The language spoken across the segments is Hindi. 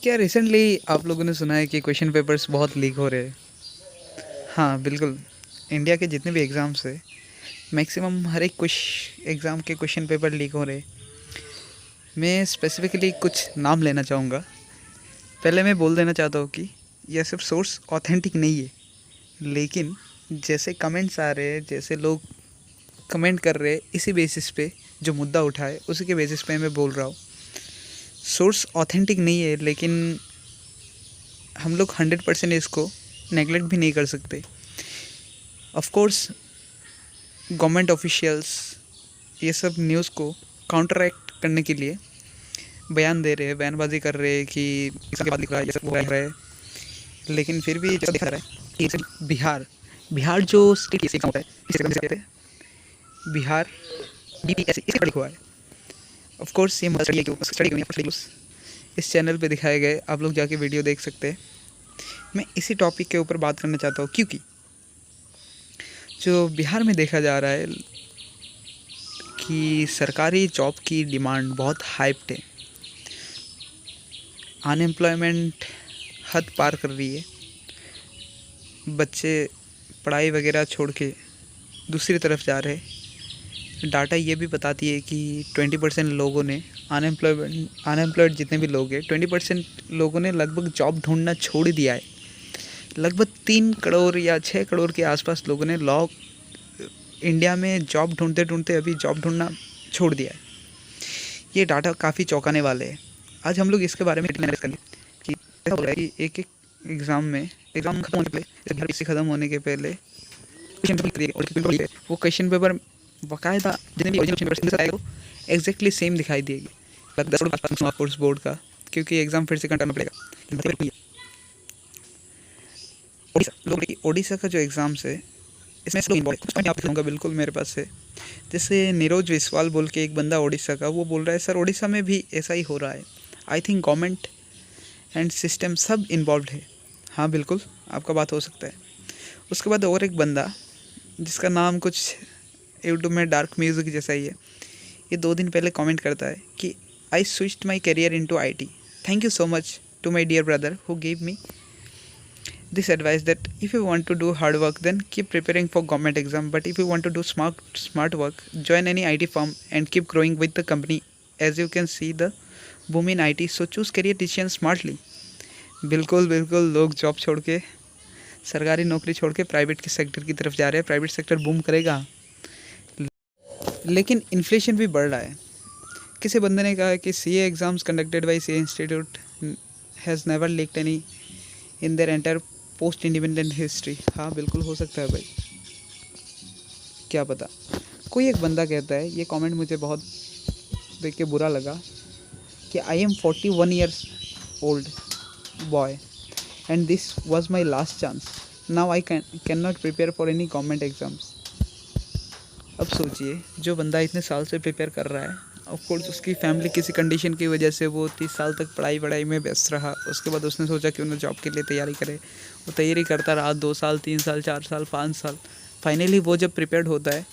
क्या रिसेंटली आप लोगों ने सुना है कि क्वेश्चन पेपर्स बहुत लीक हो रहे हैं? हाँ, बिल्कुल। इंडिया के जितने भी एग्ज़ाम्स हैं, मैक्सिमम हर एक एग्ज़ाम के क्वेश्चन पेपर लीक हो रहे हैं। मैं स्पेसिफ़िकली कुछ नाम लेना चाहूँगा। पहले मैं बोल देना चाहता हूँ कि यह सिर्फ सोर्स ऑथेंटिक नहीं है, लेकिन जैसे कमेंट्स आ रहे हैं, जैसे लोग कमेंट कर रहे हैं, इसी बेसिस पे जो मुद्दा उठा है, उसी के बेसिस पे मैं बोल रहा हूँ। सोर्स ऑथेंटिक नहीं है, लेकिन हम लोग 100% इसको नेगलेक्ट भी नहीं कर सकते। ऑफ कोर्स गवर्नमेंट ऑफिशियल्स ये सब न्यूज़ को काउंटरएक्ट करने के लिए बयान दे रहे हैं, बयानबाजी कर रहे हैं कि इसके बाद लिख रहा है, ये सब हो रहा है। लेकिन फिर भी जैसा दिखा रहा है कि बिहार बिहार जो स्टेट एग्जाम होता है, इसे कहते हैं बिहार बीपीएससी, इसे लिखा हुआ है। ऑफ कोर्स ये स्टडी के ऊपर स्टडी स्टडी इस चैनल पे दिखाए गए, आप लोग जाके वीडियो देख सकते हैं। मैं इसी टॉपिक के ऊपर बात करना चाहता हूँ, क्योंकि जो बिहार में देखा जा रहा है कि सरकारी जॉब की डिमांड बहुत हाइप्ड है। अनएम्प्लॉयमेंट हद पार कर रही है। बच्चे पढ़ाई वगैरह छोड़ के दूसरी तरफ जा रहे हैं। डाटा ये भी बताती है कि 20% लोगों ने अनएम्प्लॉयड जितने भी लोग हैं, 20% लोगों ने लगभग जॉब ढूंढना छोड़ दिया है। लगभग 3 करोड़ या 6 करोड़ के आसपास लोगों ने इंडिया में जॉब ढूंढते ढूंढते अभी जॉब ढूंढना छोड़ दिया है। ये डाटा काफ़ी चौंकाने वाले हैं। आज हम लोग इसके बारे में एनालाइज करेंगे कि ऐसा हो रहा है कि एक एक एग्ज़ाम ख़त्म होने के पहले वो क्वेश्चन पेपर बाकायदा जितने भी ओरिजिनल क्वेश्चन पेपर आएगा वो एग्जैक्टली सेम दिखाई देगी। लगभग कोर्स बोर्ड का, क्योंकि एग्ज़ाम फिर से करना पड़ेगा। ओडिशा का जो एग्ज़ाम्स है, इसमें से आप बिल्कुल मेरे पास है। जैसे नीरज विस्वाल बोल के एक बंदा ओडिशा का, वो बोल रहा है सर ओडिशा में भी ऐसा ही हो रहा है। I think government and system सब इन्वॉल्व है। हाँ बिल्कुल, आपका बात हो सकता है। उसके बाद और एक बंदा जिसका नाम कुछ यूट्यूब में डार्क म्यूज़िक जैसा ही है, ये 2 दिन पहले कमेंट करता है कि I switched my career into IT. Thank you so much to my dear brother who give me this advice that if you want to do hard work, then keep preparing for government exam, but if you want to do smart work, join any IT firm and keep growing with the company. As you can see the boom in IT, so choose career decision smartly. बिल्कुल बिल्कुल, लोग जॉब छोड़ के, सरकारी नौकरी छोड़ के प्राइवेट के सेक्टर की तरफ जा रहे हैं। प्राइवेट सेक्टर बूम करेगा, लेकिन इन्फ्लेशन भी बढ़ रहा है। किसी बंदे ने कहा कि CA exams conducted by CA institute has never leaked any in their entire post independent history. हाँ बिल्कुल हो सकता है भाई, क्या पता। कोई एक बंदा कहता है, ये कमेंट मुझे बहुत देख के बुरा लगा, कि I am 41 years old boy and this was my last chance, now I can not prepare for any government exams. अब सोचिए, जो बंदा इतने साल से प्रिपेयर कर रहा है, ऑफकोर्स उसकी फैमिली किसी कंडीशन की वजह से वो 30 साल तक पढ़ाई में व्यस्त रहा। उसके बाद उसने सोचा कि उन्हें जॉब के लिए तैयारी करे। वो तैयारी करता रहा 2 साल, 3 साल, 4 साल, 5 साल। फाइनली वो जब प्रिपेयर्ड होता है,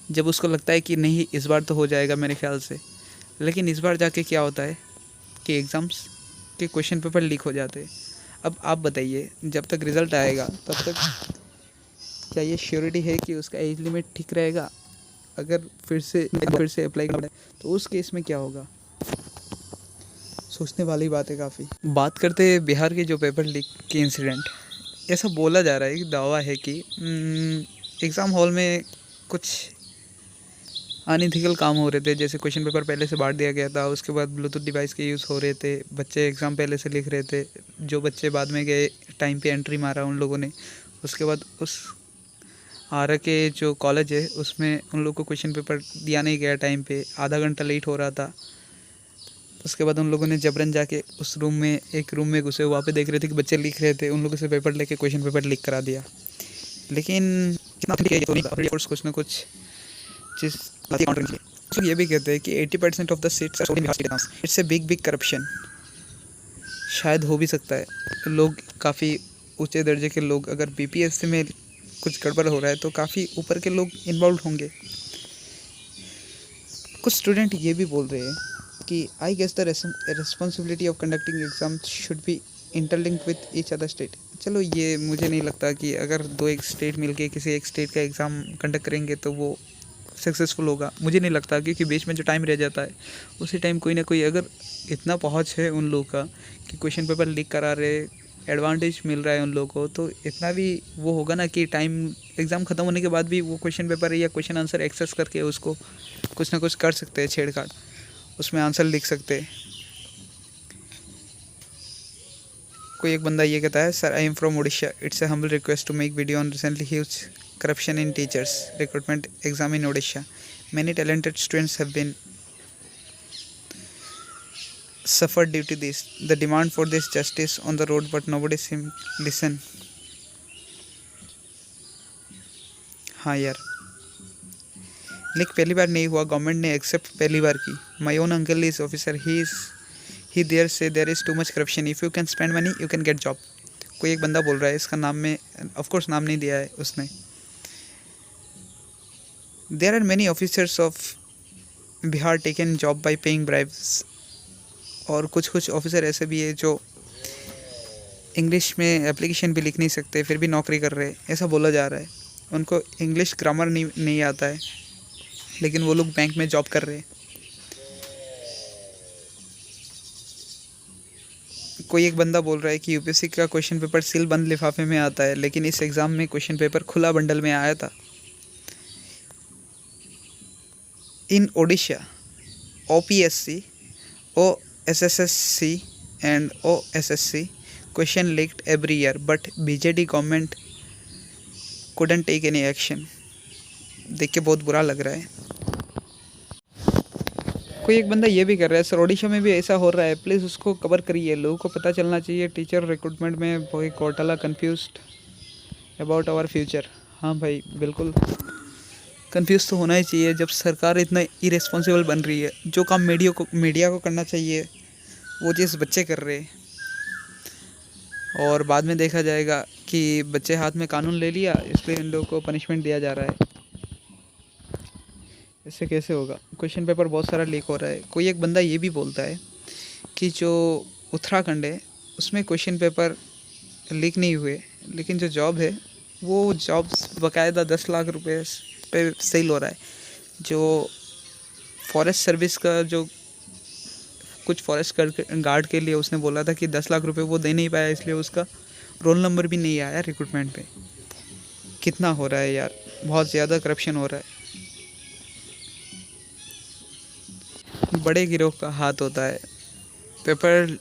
जब उसको लगता है कि नहीं इस बार तो हो जाएगा मेरे ख्याल से, लेकिन इस बार जाके क्या होता है कि एग्ज़ाम्स के क्वेश्चन पेपर लीक हो जाते हैं। अब आप बताइए, जब तक रिज़ल्ट आएगा तब तक क्या ये श्योरिटी है कि उसका एज लिमिट ठीक रहेगा? अगर फिर से अप्लाई करना है तो उस केस में क्या होगा? सोचने वाली बात है काफ़ी। बात करते हैं बिहार के जो पेपर लीक के इंसिडेंट। ऐसा बोला जा रहा है कि दावा है कि एग्ज़ाम हॉल में कुछ अनइथिकल काम हो रहे थे। जैसे क्वेश्चन पेपर पहले से बांट दिया गया था, उसके बाद ब्लूटूथ डिवाइस के यूज़ हो रहे थे, बच्चे एग्ज़ाम पहले से लिख रहे थे। जो बच्चे बाद में गए, टाइम पे एंट्री मारा उन लोगों ने, उसके बाद उस आरा के जो कॉलेज है उसमें उन लोग को क्वेश्चन पेपर दिया नहीं गया टाइम पे, आधा घंटा लेट हो रहा था। उसके बाद उन लोगों ने जबरन जाके उस एक रूम में घुसे, वहाँ पे देख रहे थे कि बच्चे लिख रहे थे, उन लोगों से पेपर लेके क्वेश्चन पेपर लीक करा दिया। लेकिन कुछ ना कुछ चीज़ तो ये भी कहते हैं कि 80% of the seats it's a big corruption. शायद हो भी सकता है, लोग काफ़ी ऊंचे दर्जे के लोग, अगर बीपीएससी में कुछ गड़बड़ हो रहा है तो काफ़ी ऊपर के लोग इन्वॉल्व होंगे। कुछ स्टूडेंट ये भी बोल रहे हैं कि I guess the responsibility of conducting exam should be interlinked with each other state. चलो ये मुझे नहीं लगता कि अगर दो एक स्टेट मिलके किसी एक स्टेट का एग्ज़ाम कंडक्ट करेंगे तो वो सक्सेसफुल होगा, मुझे नहीं लगता, क्योंकि बीच में जो टाइम रह जाता है उसी टाइम कोई ना कोई, अगर इतना पहुंच है उन लोगों का कि क्वेश्चन पेपर लीक करा रहे, एडवांटेज मिल रहा है उन लोगों को, तो इतना भी वो होगा ना कि टाइम एग्ज़ाम ख़त्म होने के बाद भी वो क्वेश्चन पेपर या क्वेश्चन आंसर एक्सेस करके उसको कुछ ना कुछ कर सकते हैं, छेड़छाड़ उसमें आंसर लिख सकते हैं। कोई एक बंदा ये कहता है, sir I am from Orissa, it's a humble request to make video on recently huge corruption in teachers recruitment exam in Odisha. Many talented students have been suffered due to this. The demand for this justice on the road, but nobody seem listen. हाँ यार, लीक पहली बार नहीं हुआ, गवर्नमेंट ने एक्सेप्ट पहली बार की। My own uncle is officer, he there say there is too much corruption, if you can spend money you can get job. कोई एक बंदा बोल रहा है, इसका नाम में ऑफकोर्स नाम नहीं दिया है उसने। There are many officers of Bihar taken job by paying bribes. और कुछ ऑफिसर ऐसे भी है जो इंग्लिश में एप्लीकेशन भी लिख नहीं सकते फिर भी नौकरी कर रहे हैं, ऐसा बोला जा रहा है। उनको इंग्लिश ग्रामर नहीं आता है, लेकिन वो लोग बैंक में जॉब कर रहे हैं। कोई एक बंदा बोल रहा है कि यूपीएससी का क्वेश्चन पेपर सील बंद लिफाफे में आता है, लेकिन इस एग्ज़ाम में क्वेश्चन पेपर खुला बंडल में आया था। In Odisha, OPSC, OSSC and OSSC question leaked every year, but BJD government couldn't take any action. देख के बहुत बुरा लग रहा है। कोई एक बंदा ये भी कर रहा है, सर ओडिशा में भी ऐसा हो रहा है, प्लीज़ उसको कवर करिए, लोगों को पता चलना चाहिए। टीचर रिक्रूटमेंट में बहुत घोटाला, कन्फ्यूज्ड अबाउट आवर फ्यूचर। हाँ भाई, बिल्कुल कंफ्यूज तो होना ही चाहिए जब सरकार इतना इरेस्पॉन्सिबल बन रही है। जो काम मीडिया को करना चाहिए वो चीज़ बच्चे कर रहे हैं, और बाद में देखा जाएगा कि बच्चे हाथ में कानून ले लिया, इसलिए इन लोगों को पनिशमेंट दिया जा रहा है। इससे कैसे होगा? क्वेश्चन पेपर बहुत सारा लीक हो रहा है। कोई एक बंदा ये भी बोलता है कि जो उत्तराखंड है उसमें क्वेश्चन पेपर लीक नहीं हुए, लेकिन जो जॉब है वो जॉब्स बाकायदा 10 लाख रुपए पे सेल हो रहा है। जो फॉरेस्ट सर्विस का जो कुछ फॉरेस्ट गार्ड के लिए उसने बोला था कि 10 लाख रुपए वो दे नहीं पाया, इसलिए उसका रोल नंबर भी नहीं आया रिक्रूटमेंट पे। कितना हो रहा है यार, बहुत ज़्यादा करप्शन हो रहा है। बड़े गिरोह का हाथ होता है। पेपर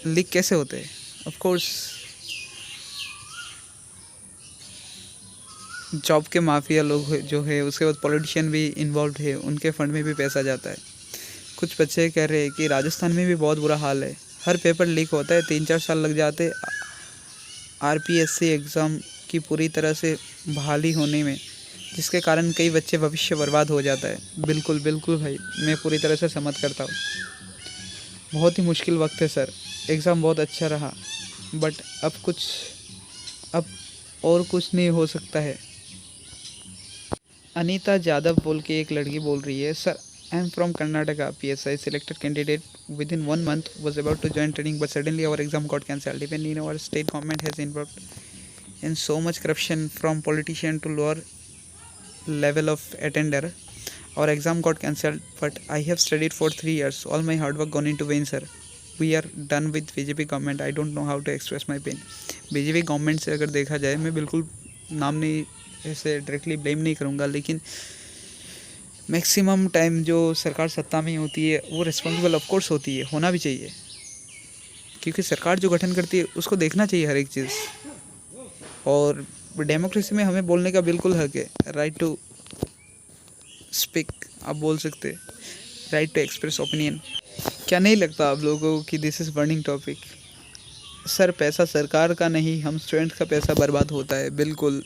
लीक कैसे होते हैं? ऑफ कोर्स जॉब के माफिया लोग जो है, उसके बाद पॉलिटिशियन भी इन्वॉल्व है, उनके फंड में भी पैसा जाता है। कुछ बच्चे कह रहे हैं कि राजस्थान में भी बहुत बुरा हाल है, हर पेपर लीक होता है, 3-4 साल लग जाते आरपीएससी एग्ज़ाम की पूरी तरह से बहाली होने में, जिसके कारण कई बच्चे भविष्य बर्बाद हो जाता है। बिल्कुल बिल्कुल भाई, मैं पूरी तरह से सहमत करता हूँ। बहुत ही मुश्किल वक्त है सर, एग्ज़ाम बहुत अच्छा रहा, बट अब और कुछ नहीं हो सकता है। अनीता यादव बोल के एक लड़की बोल रही है, sir I am from Karnataka, PSI selected candidate within 1 month was about to join training, but suddenly our exam got cancelled. Even in our state government has involved in so much corruption from politician to lower level of attender. Our exam got cancelled, but I have studied for 3 years. All my hard work gone into vain, sir. We are done with BJP government. I don't know how to express my pain. BJP government से अगर देखा जाए, मैं बिल्कुल नाम नहीं ऐसे डायरेक्टली ब्लेम नहीं करूँगा, लेकिन मैक्सिमम टाइम जो सरकार सत्ता में होती है वो रिस्पॉन्सिबल ऑफ कोर्स होती है, होना भी चाहिए, क्योंकि सरकार जो गठन करती है उसको देखना चाहिए हर एक चीज़। और डेमोक्रेसी में हमें बोलने का बिल्कुल हक है, राइट टू स्पीक, आप बोल सकते, राइट टू एक्सप्रेस ओपिनियन। क्या नहीं लगता आप लोगों को कि this is burning topic? Sir पैसा सरकार का नहीं, हम स्टूडेंट का पैसा बर्बाद होता है। बिल्कुल,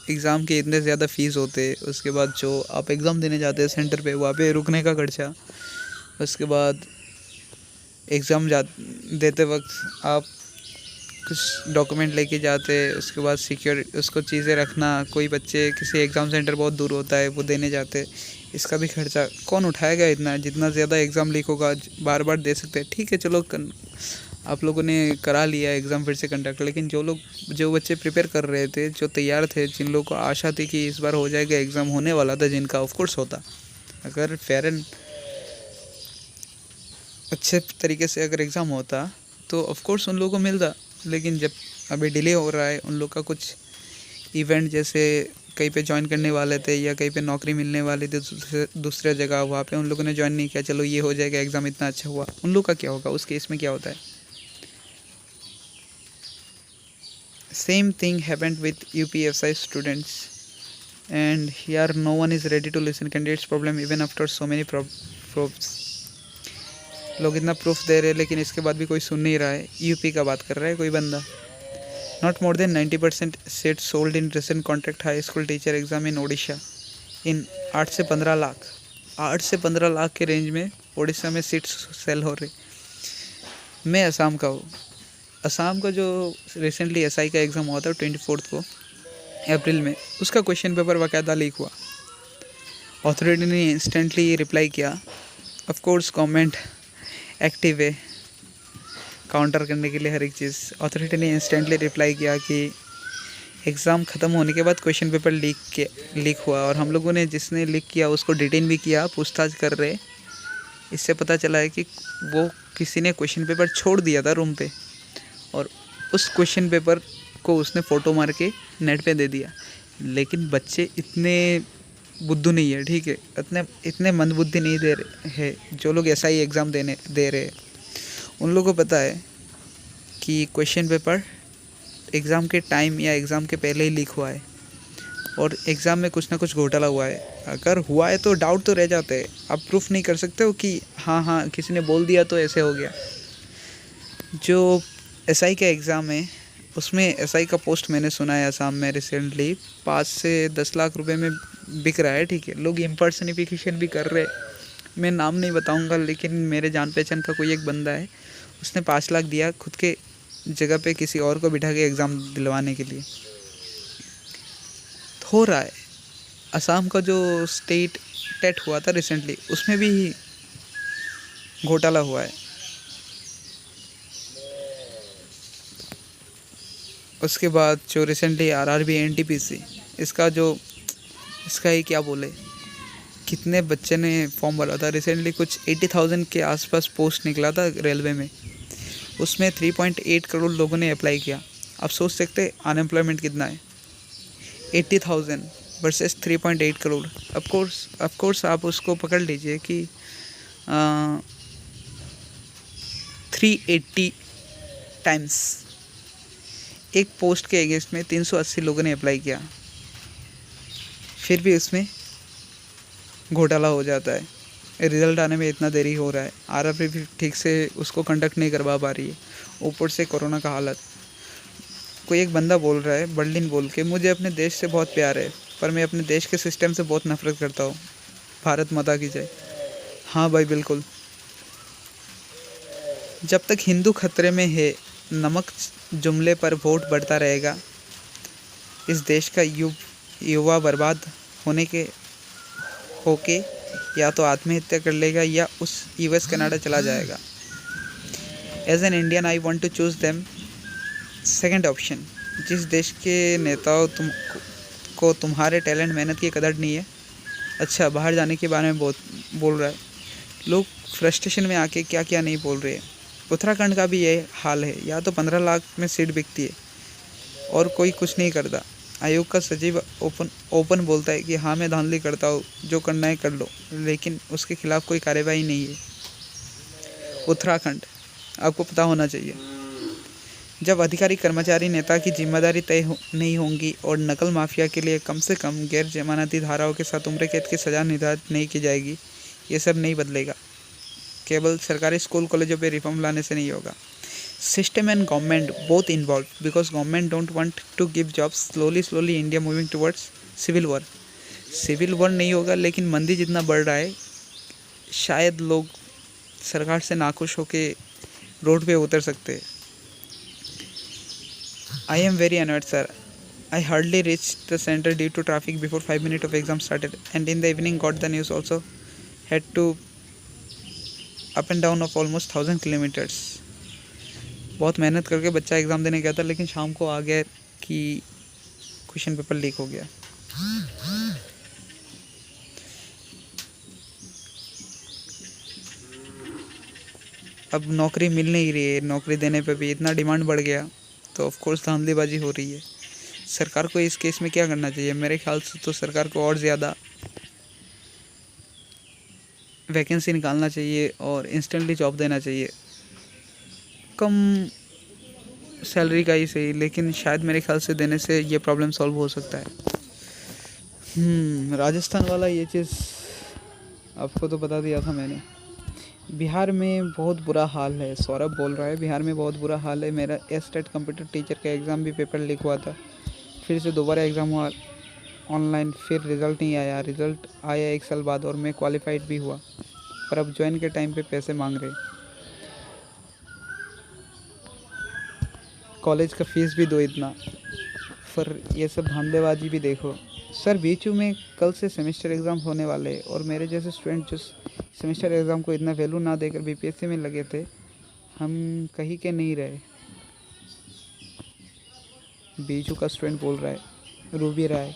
एग्ज़ाम के इतने ज़्यादा फ़ीस होते, उसके बाद जो आप एग्ज़ाम देने जाते हैं सेंटर पे, वहाँ पे रुकने का खर्चा, उसके बाद एग्ज़ाम देते वक्त आप कुछ डॉक्यूमेंट लेके जाते, उसके बाद सिक्योर उसको चीज़ें रखना, कोई बच्चे किसी एग्ज़ाम सेंटर बहुत दूर होता है वो देने जाते, इसका भी खर्चा कौन उठाएगा इतना? जितना ज़्यादा एग्ज़ाम लीक होगा बार बार दे सकते हैं, ठीक है चलो आप लोगों ने करा लिया एग्ज़ाम फिर से कंडक्ट, लेकिन जो बच्चे प्रिपेयर कर रहे थे, जो तैयार थे, जिन लोगों को आशा थी कि इस बार हो जाएगा एग्ज़ाम, होने वाला था जिनका, ऑफ कोर्स होता। अगर फेयर एंड अच्छे तरीके से अगर एग्ज़ाम होता तो ऑफ कोर्स उन लोगों को मिलता। लेकिन जब अभी डिले हो रहा है, उन लोग का कुछ इवेंट जैसे कहीं पे ज्वाइन करने वाले थे या कहीं पे नौकरी मिलने वाली थी दूसरे जगह, वहाँ पे उन लोगों ने ज्वाइन नहीं किया, चलो ये हो जाएगा एग्ज़ाम, इतना अच्छा हुआ, उन लोग का क्या होगा? उस केस में क्या होता है? Same thing happened with UPSI students and here no one is ready to listen candidates problem even after so many proofs. लोग इतना प्रूफ दे रहे हैं लेकिन इसके बाद भी कोई सुन नहीं रहा है। यूपी का बात कर रहा है कोई बंदा। Not more than 90% seat sold in recent contract high school teacher exam in Odisha in 8 से 15 लाख 8 से 15 लाख के रेंज में ओडिशा में सीट्स सेल हो रही। मैं असम का हूँ। असम का जो रिसेंटली SI का एग्ज़ाम हुआ था 24 को अप्रैल में, उसका क्वेश्चन पेपर बाकायदा लीक हुआ। अथॉरिटी ने इंस्टेंटली रिप्लाई किया। ऑफ कोर्स गवर्नमेंट एक्टिव है काउंटर करने के लिए हर एक चीज़। अथॉरिटी ने इंस्टेंटली रिप्लाई किया कि एग्ज़ाम ख़त्म होने के बाद क्वेश्चन पेपर लीक हुआ, और हम लोगों ने जिसने लीक किया उसको डिटेन भी किया, पूछताछ कर रहे। इससे पता चला है कि वो किसी ने क्वेश्चन पेपर छोड़ दिया था रूम पे, और उस क्वेश्चन पेपर को उसने फ़ोटो मार के नेट पे दे दिया। लेकिन बच्चे इतने बुद्धू नहीं है, ठीक है, इतने मंदबुद्धि नहीं दे रहे हैं जो लोग SI एग्ज़ाम दे रहे हैं। उन लोगों को पता है कि क्वेश्चन पेपर एग्ज़ाम के टाइम या एग्ज़ाम के पहले ही लीक हुआ है और एग्ज़ाम में कुछ ना कुछ घोटाला हुआ है। अगर हुआ है तो डाउट तो रह जाते हैं, आप प्रूफ नहीं कर सकते हो कि हाँ किसी ने बोल दिया तो ऐसे हो गया। जो SI का एग्ज़ाम है उसमें SI का पोस्ट मैंने सुना है असम में रिसेंटली 5 से 10 लाख रुपए में बिक रहा है, ठीक है। लोग इम्पर्सनिफिकेशन भी कर रहे। मैं नाम नहीं बताऊंगा, लेकिन मेरे जान पहचान का कोई एक बंदा है, उसने 5 लाख दिया खुद के जगह पे किसी और को बिठा के एग्ज़ाम दिलवाने के लिए। हो रहा है। असम का जो स्टेट टेट हुआ था रिसेंटली, उसमें भी घोटाला हुआ है। उसके बाद जो रिसेंटली RRB NTPC, इसका ही क्या बोले, कितने बच्चे ने फॉर्म भरा था रिसेंटली, कुछ 80,000 के आसपास पोस्ट निकला था रेलवे में, उसमें 3.8 करोड़ लोगों ने अप्लाई किया। आप सोच सकते अनएम्प्लॉयमेंट कितना है, 80,000 वर्सेस 3.8 करोड़। ऑफ कोर्स आप उसको पकड़ लीजिए कि 380 टाइम्स एक पोस्ट के अगेंस्ट में 380 लोगों ने अप्लाई किया, फिर भी उसमें घोटाला हो जाता है। रिज़ल्ट आने में इतना देरी हो रहा है, RRB भी ठीक से उसको कंडक्ट नहीं करवा पा रही है, ऊपर से कोरोना का हालत। कोई एक बंदा बोल रहा है बर्लिन बोल के, मुझे अपने देश से बहुत प्यार है पर मैं अपने देश के सिस्टम से बहुत नफरत करता हूँ। भारत माता की जय। हाँ भाई बिल्कुल। जब तक हिंदू खतरे में है, नमक जुमले पर वोट बढ़ता रहेगा, इस देश का युवा बर्बाद होके या तो आत्महत्या कर लेगा या उस US कनाडा चला जाएगा। As an Indian I want to choose them second option. जिस देश के नेताओं को तुम्हारे टैलेंट मेहनत की कदर नहीं है, अच्छा बाहर जाने के बारे में बहुत बोल रहा है। लोग फ्रस्ट्रेशन में आके क्या क्या नहीं बोल रहे हैं। उत्तराखंड का भी ये हाल है, या तो 15 लाख में सीट बिकती है और कोई कुछ नहीं करता। आयोग का सचिव ओपन बोलता है कि हाँ मैं धांधली करता हूँ, जो करना है कर लो, लेकिन उसके खिलाफ कोई कार्रवाई नहीं है। उत्तराखंड आपको पता होना चाहिए, जब अधिकारी कर्मचारी नेता की जिम्मेदारी तय नहीं होंगी और नकल माफिया के लिए कम से कम गैर जमानती धाराओं के साथ उम्र कैद की सज़ा निर्धारित नहीं की जाएगी, ये सब नहीं बदलेगा। केवल सरकारी स्कूल कॉलेजों पे रिफॉर्म लाने से नहीं होगा। System and government both involved because government don't want to give jobs. Slowly India moving towards civil war. Civil war नहीं होगा, लेकिन मंदी जितना बढ़ रहा है, शायद लोग सरकार से नाखुश होके रोड पे उतर सकते हैं। I am very honoured sir, I hardly reached the center due to traffic before 5 minutes of exam started, and in the evening got the news also. Had to up and down of almost 1000 kilometers. बहुत मेहनत करके बच्चा एग्ज़ाम देने गया था, लेकिन शाम को आ गया कि क्वेश्चन पेपर लीक हो गया। अब नौकरी मिल नहीं रही है, नौकरी देने पे भी इतना डिमांड बढ़ गया, तो ऑफ कोर्स धांधलीबाजी हो रही है। सरकार को इस केस में क्या करना चाहिए? मेरे ख्याल से तो सरकार को और ज़्यादा वैकेंसी निकालना चाहिए और इंस्टेंटली जॉब देना चाहिए, कम सैलरी का ही सही, लेकिन शायद मेरे ख्याल से देने से ये प्रॉब्लम सॉल्व हो सकता है। राजस्थान वाला ये चीज़ आपको तो बता दिया था मैंने। बिहार में बहुत बुरा हाल है, सौरभ बोल रहा है, बिहार में बहुत बुरा हाल है। मेरा एस्टेट कंप्यूटर टीचर का एग्ज़ाम भी पेपर लीक हुआ था, फिर से दोबारा एग्ज़ाम हुआ ऑनलाइन, फिर रिज़ल्ट नहीं आया। रिज़ल्ट आया 1 साल बाद और मैं क्वालिफाइड भी हुआ, पर अब ज्वाइन के टाइम पे पैसे मांग रहे। कॉलेज का फीस भी दो इतना, पर ये सब धांधलेबाजी भी देखो। सर बीचू में कल से सेमेस्टर एग्ज़ाम होने वाले हैं और मेरे जैसे स्टूडेंट जो सेमेस्टर एग्ज़ाम को इतना वैल्यू ना देकर बीपीएससी में लगे थे, हम कहीं के नहीं रहे। बीचू का स्टूडेंट बोल रहा है, रूबी राय।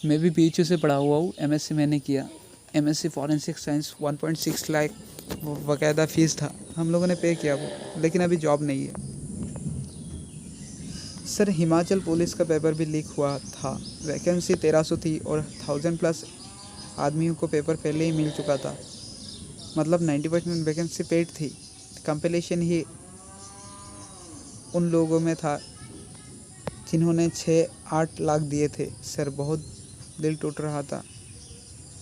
मैं भी बीचू से पढ़ा हुआ हूँ, एमएससी मैंने किया। एमएससी फॉरेंसिक साइंस 1.6 लाख बाकायदा फ़ीस था, हम लोगों ने पे किया वो, लेकिन अभी जॉब नहीं है। सर हिमाचल पुलिस का पेपर भी लीक हुआ था, वैकेंसी 1300 थी और 1000+ आदमियों को पेपर पहले ही मिल चुका था, मतलब 90% वैकेंसी पेड थी। कंपटीशन ही उन लोगों में था जिन्होंने 6-8 लाख दिए थे। सर बहुत दिल टूट रहा था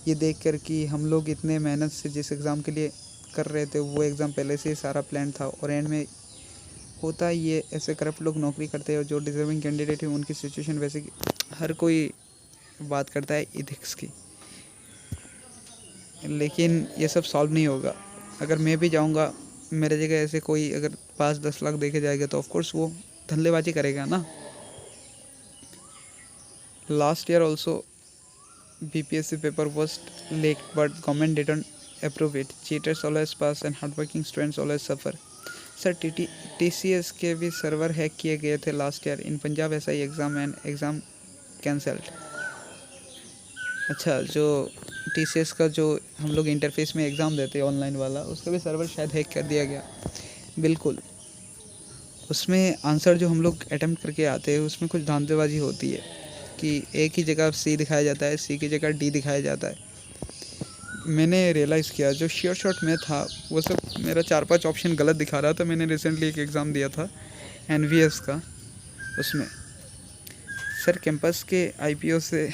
ये देखकर कि हम लोग इतने मेहनत से जिस एग्ज़ाम के लिए कर रहे थे, वो एग्ज़ाम पहले से ही सारा प्लान था, और एंड में होता ये ऐसे करप्ट लोग नौकरी करते हैं और जो डिज़र्विंग कैंडिडेट है उनकी सिचुएशन वैसे की। हर कोई बात करता है इथिक्स की, लेकिन ये सब सॉल्व नहीं होगा। अगर मैं भी जाऊंगा, मेरे जगह ऐसे कोई अगर 5-10 लाख देके जाएगा तो ऑफकोर्स वो धंधलेबाजी करेगा ना। Last year also BPSC paper was leaked, but government didn't approve it. Cheaters always pass and hardworking students always suffer. Sir TCS के भी सर्वर हैक किए गए थे last year in Punjab SI exam and exam cancelled. अच्छा, जो TCS का जो हम लोग इंटरफेस में एग्ज़ाम देते हैं ऑनलाइन वाला, उसका भी सर्वर शायद हैक कर दिया गया। बिल्कुल, उसमें आंसर जो हम लोग अटैम्प्ट करके आते हैं उसमें कुछ धांधलेबाजी होती है कि एक ही जगह C दिखाया जाता है, C की जगह D दिखाया जाता है। मैंने रियलाइज़ किया जो श्योर शॉट में था वो सब मेरा 4-5 ऑप्शन गलत दिखा रहा था। मैंने रिसेंटली एक एग्ज़ाम दिया था NVS का, उसमें सर कैंपस के IPO से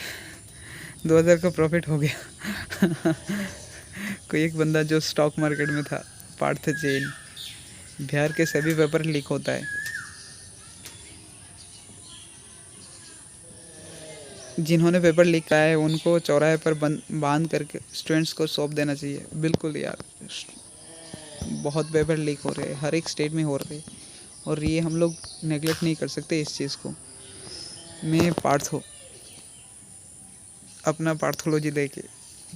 2000 का प्रॉफिट हो गया। कोई एक बंदा जो स्टॉक मार्केट में था, पार्थ जैन। बिहार के सभी पेपर लीक होता है, जिन्होंने पेपर लीक किया है उनको चौराहे पर बांध करके स्टूडेंट्स को सौंप देना चाहिए। बिल्कुल यार, बहुत पेपर लीक हो रहे हैं, हर एक स्टेट में हो रहे हैं, और ये हम लोग नेगलेक्ट नहीं कर सकते इस चीज़ को। मैं अपना पार्थोलॉजी लेके,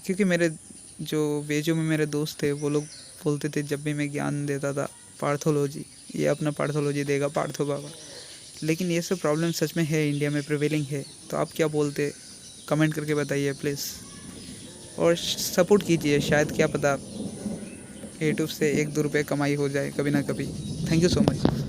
क्योंकि मेरे जो बेजो में मेरे दोस्त थे वो लोग बोलते थे जब भी मैं ज्ञान देता था पार्थोलॉजी, ये अपना पार्थोलॉजी देगा पार्थो बाबा। लेकिन ये सब प्रॉब्लम सच में है, इंडिया में प्रिवेलिंग है। तो आप क्या बोलते, कमेंट करके बताइए प्लीज़, और सपोर्ट कीजिए, शायद क्या पता यूट्यूब से 1-2 रुपये कमाई हो जाए कभी ना कभी। Thank you so much.